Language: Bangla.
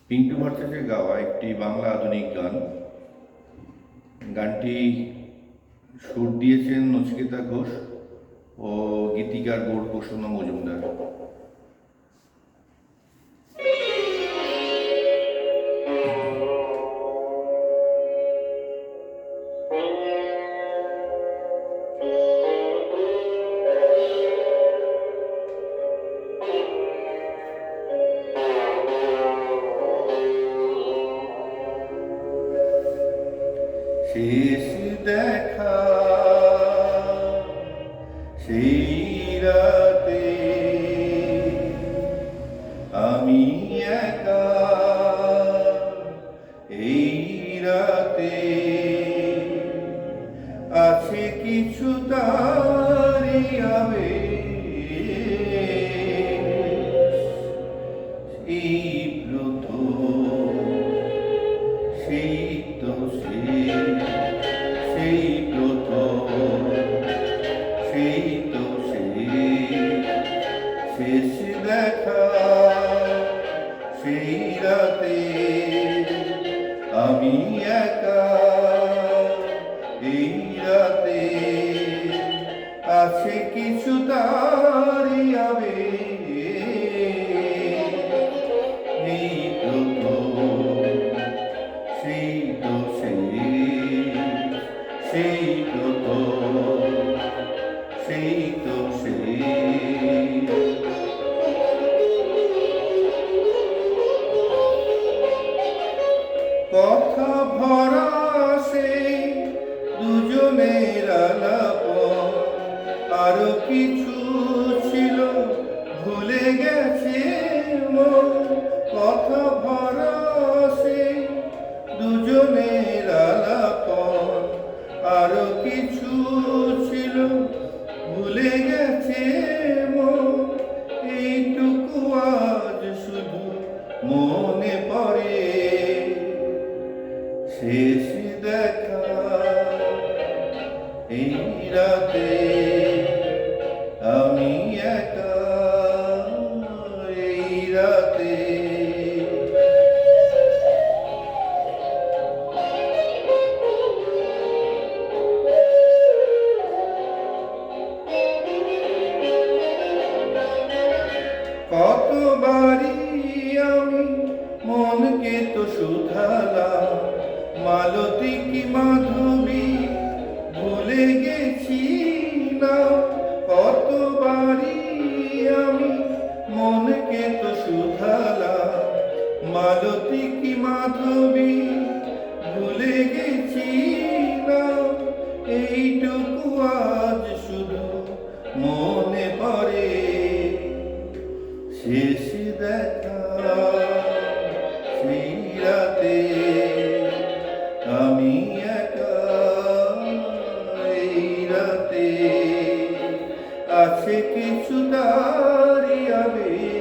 পিন্টু ভট্টাচার্যের গাওয়া একটি বাংলা আধুনিক গান। গানটি সুর দিয়েছেন নচিকেতা ঘোষ ও গীতিকার গৌরপ্রসন্ন মজুমদার। শেষ দেখা সেই রাতে আমি একা, এই রাতে আছে কিছু তারি আবেশ, এই প্রথম সেই তো সেই প্রথম সেই তো শেষ দেখা সেই রাতে আমি একা, এই রাতে আছে কিছু তারি আবেশ, এই প্রথম সেই তো সেই প্রথম সেই তো কথা ভরা সেই দুজনের আলাপ, আরো কিছু ছিল ভুলে গেছে মন। কথা ভরা সেই দুজনের আলাপ, আরো কিছু ছিল ভুলে গেছে মন। এইটুকু আজ শুধু মনে পড়ে, শেষ দেখা এই রাতে আমি একা, এই রাতে কতবারই আমি মনকে তো শুধালাম, মালতী কি মাধবী ভুলে গেছি না। কতবারই আমি মনকে তো শুধালাম, মালতী কি মাধবী ভুলে গেছি না। এইটুকু আজ শুধু মনে পড়ে, শেষ দেখা সেই রাতে আমি একা, এই রাতে আছে কিছু তারি আবেশ।